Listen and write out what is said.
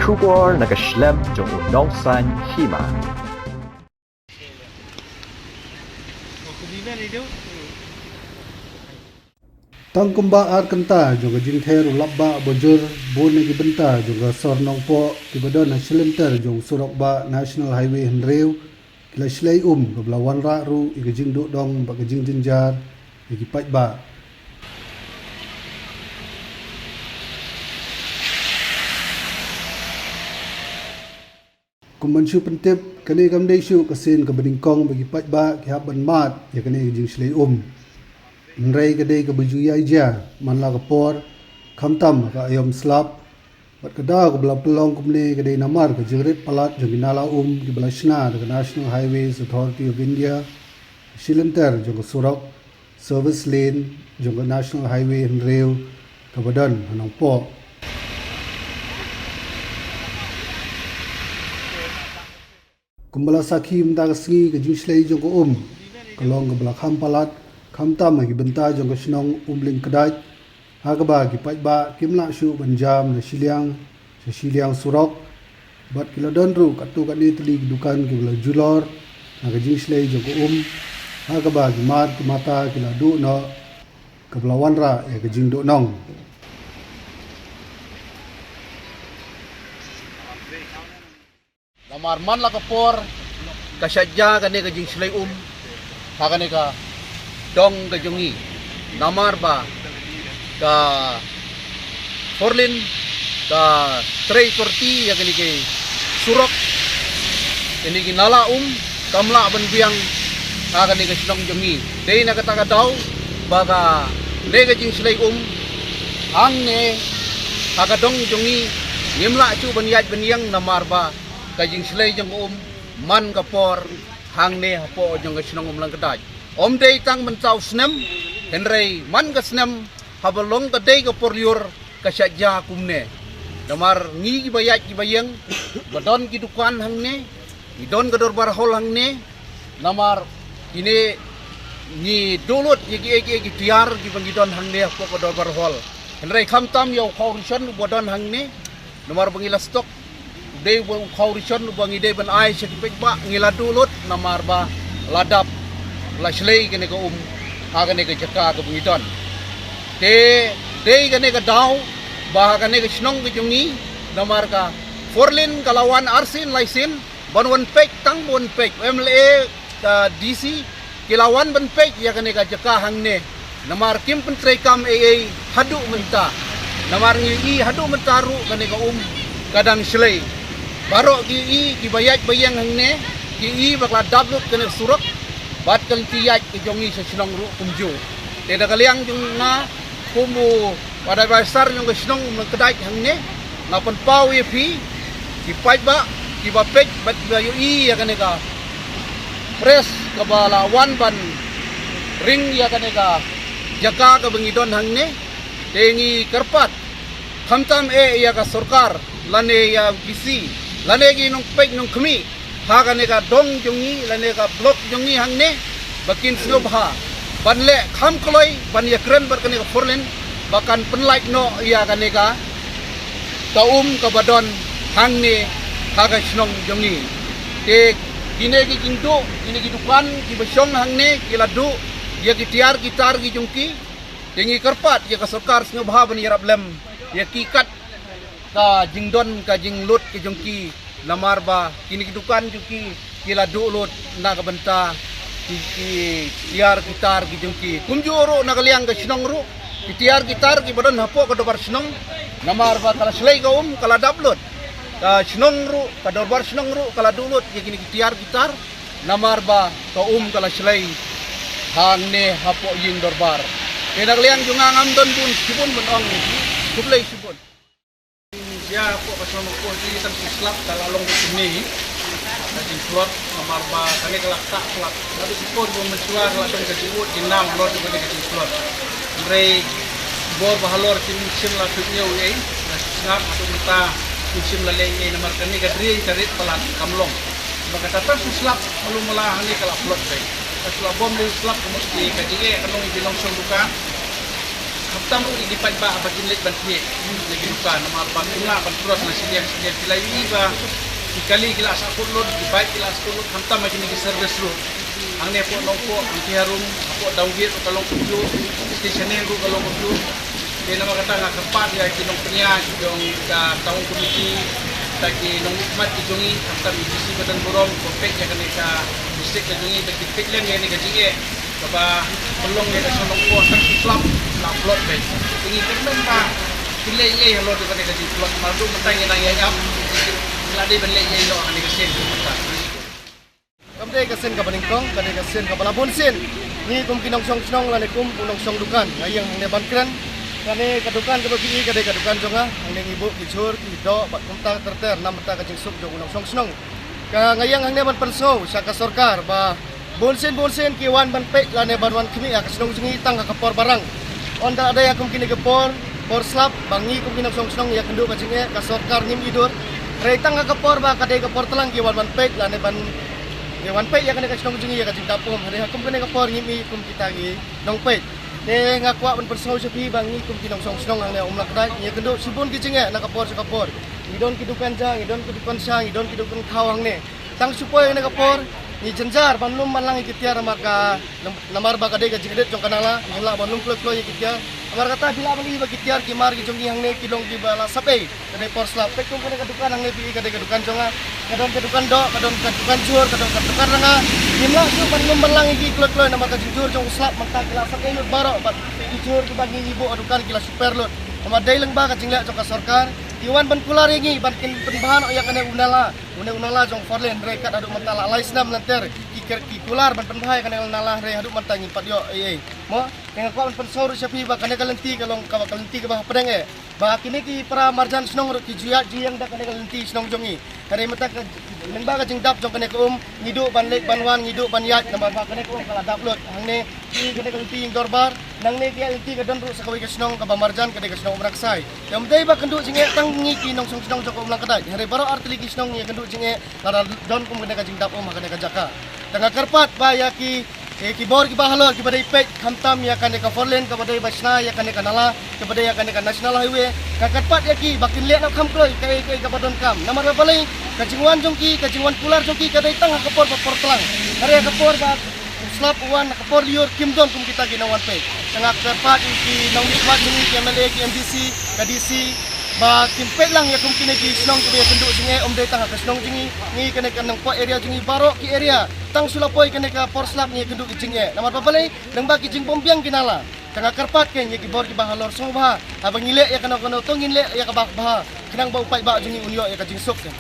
Shubor nakaslem jong unongsan hima. Tang kumba ar kenta juga jingther ulabba bojur bon gi benta juga sornong po ki badon na shilenter jong surokba national highway henreu kila shlei gobla wanra ru igi jing du dong ba jing jinjar igi pai ba kumanshu pentip kani kamdei shu kasin ka beningkong bagi pai ba ki haban mat ya kani jing shlei Nrai kadai ke baju yaija manla ke por khamtam ka ayom slap bat kada ko bla pelong kumne kadai namar ke jengret palat joginala ki balashna ke National Highways Authority of India Shilenter jong surok service lane jong National Highway Henreu ke badan hanong po kumbala sakhi mta kasngi ke jinslei jong kalong ke bla kham palat khamtam gi benta jong snong umling kedai hagaba gi paiba kimla shu banjam na shiliang surok bat kilodon ru katu kani tli dukan gi bla julor na gi jinslei jong hagaba gi mar ki mata kila du no kabla wanra ya gi jing do nong Lamar man la kapor kasyadya kani ka jinslei hakane ka dong ka jungi namar ba ka forlin ka trei torti ya kini ke surok kini ke nala kamla ban biang kani ke sidong jungi dei na kata daw baga lega jing slei ang ne aga dong jungi nimla chu ban yat ban yang namar ba ka jing slei jong man kapor hang ne hapo jong ka sidong lang kadai Om day tang mentau snem, henrei man ka snem, habalong ka day ka porlior ka syadya kumne. Damar ngi bayat ki bayang, badon ki dukan hang ne, idon ka dorbar hol hang ne, namar ini ni dolut ki tiar ki bangidon hang ne ko ka dorbar hol. Henrei khamtam yo khawrishon badon hang ne, namar bangila stok, day bo khawrishon bangide ban ai sekipek ba ngila dolut namar ba ladap la shlei kene ka kene ka jaka ka bungiton te kene ka daw bah kene ka snong ka jungi namar ka forlin kalawan arsin laisin banwan pek tang bon pek MLA ka DC kilawan ban pek ya kene ka jaka hangne namar kim pentrei kam AA hadu menta namar ngi hadu mentaru kene ka kadang shlei baro ki bayat bayang hangne ki bakla dablut kene surok bat kal tiyat ke jongi sa sinong ru kumju teda kaliang jong na kumu pada basar jong sinong kedai hangne ngapan pau ye pi kipai ba kibapek bat bayu ya kaneka pres kabala wan ban ring ya kaneka jaka ka bangidon hangne tengi kerpat khamtam ya ka sarkar lane ya bisi lane gi nong pek nong khmi hakane ka dong jongi lane ka blok jongi hangne bakin snobha banle kham kloi ban yakren bar kane ka forlen bakan penlait no ya kane ka ka badon hangne haga snong jongi te kine ki kinto kine ki dukan ki basyong hangne kiladu ya ki tiar gitar ki jongki tengi kerpat ya ka sarkar snobha ban yarap lem ya kikat ka jingdon ka jinglut ki jongki lamar ba kini kidukan juki kila dulut na kabenta ki tiar gitar ki jungki kumjuro na kaliang ka sinong ru ki tiar gitar ki badan hapo ka dobar sinong namar ba kala slay ka kala dablut ka sinong ru ka dobar sinong ru kala dulut ki kini ki tiar gitar namar ba ka kala slay hangne hapo yin dorbar kena kaliang jungangam don bun sibun benong kuplay sibun ya po kasama ko di tan slap kalalong ini jadi slot nomor ba kani kelakta slap lalu sipon bo mensuar langsung ke jibut dinam lor di bagi slot rei bo bahalor tim sim la tutnya we snap atau kita sim la lei nomor kani kadri karit pelat kamlong maka tata slap malu melah ni kala slot rei slap bom di slap mesti kadige kanong bilong sung duka Kaptam mo ilipat ba abaginlit banti lagi luka na mapagtunga pagturas na siya sila iba ikali kila sa kulod ibait kila sa kulod kaptam ay kinigi service road ang nepo nung po ang tiharum ako dawgir o kalong kudyo stationero kalong kudyo kaya naman kata nga kapat ya kinong penya yung taong komiti tagi nung ikmat idungi kaptam ibisi badan burong kompet ya kanika district idungi tagi piklen ya ni gajinge kaba pelong ya kasunong po sa slum upload guys. Tingin ko pa pilay halo di kanila di plot madu matay nang yayap. Ladi ban lay no ani kasen. Kamde kasen ka Balingkong, kade kasen ka Balabonsin. Ni kum kinong song lani kum unong song dukan. Ngayang ne bankran kane kadukan ka bagi kade kadukan jonga ang ibu kijur kido bat kumta terter nam ta kajing suk jong unong song. Ka ngayang ang ne ban penso sa kasorkar ba bonsin kiwan ban pe lane banwan kimi ya kasenong jingi tang kapor barang. Onda ada yang kum kini gepor, por slap, bangi kum kini song ya kendu kacingnya kasorkar nyim idur. Reitang kapor ba kadai kapor telang kiwan ban pek lane ban kiwan pek ya kene kacing jungi ya kacing dapum. Hari kum kini kapor nyim kum kita gi nong pek. Ne ngakwa ban persau sepi bangi kum kini song ang ne umlak dai ya kendu sibun kicingnya nak kapor sekapor. Idon kidukan jang, idon kidukan sang, idon kidukan kawang ne. Tang supaya ne kapor ni jenjar banlum malang ikitiar maka namar ba kadai kajing det jong kanala mula banlum klo ikitiar amar kata bila bali ba kitiar kimar gi jong hang ne kilong gi bala sape kadai por slap pek kung kadai kadukan hang ne pi kadai kadukan jonga kadon kadukan do kadon kadukan jur kadon kadukan ranga himla su banlum malang gi klo namar kajing jur jong slap maka kila sape lut baro bat jur gi bagi ibu adukan kila super lut amar dai leng ba kajing lek jong sarkar Iwan ban kular yengi ban kin penbahan ya kene unala jong forlen rekat aduk mentala laisna melanter ki kular ban penbahai kene unala re aduk mentang impat yo mo dengan ko ban pensor sapi ba kene kalenti kalong kalenti ke bah pedang ba kini ki para marjan snong ki jia jiang dak kene kalenti snong jongi kare mata nembak jeng dap jong kene ko ngiduk ban lek ban wan ngiduk ban yat nambar ba kene ko kala daplut hangne ki kene kalenti ing dorbar nang ne ki kalenti kadon ru sakawi ke snong ka marjan kene ke snong meraksai yang dei ba kenduk jinge tang ngiki nong song joko ulang kadai hari baru arti lagi snong ya kenduk jinge lara don kum kene ka jeng dap kene ka jaka tengah kerpat ba ya ki kibor ki bahalor ki badai pek khamtam ya kane ka forlen ka badai basna ya kane ka nala ka badai ya kane ka national highway ka katpat ya ki bakin lek nak kham kloi kai ka badon kam namar balai ka jingwan jongki ka jingwan pular jongki ka dai tang ka por telang hari ka por ba slap wan ka por liur kimdon kum kita ginawan pek tengah katpat ki nong nikmat ni ki MLA ki MDC ka DC ba timpet lang ya kum kini ki snong ki kenduk jinge om dai tang ka snong jingi ni kene ka nang po area jingi baro ki area tang sulapoi kene ka por slap ni kenduk jinge namar papalai nang ba ki jing bombiang kinala tengah karpat ken ya ki bor ki bahalor song ba abang ngile ya kana tongin le ya ka bah kenang ba upai ba jingi unyo ya ka jing sok ken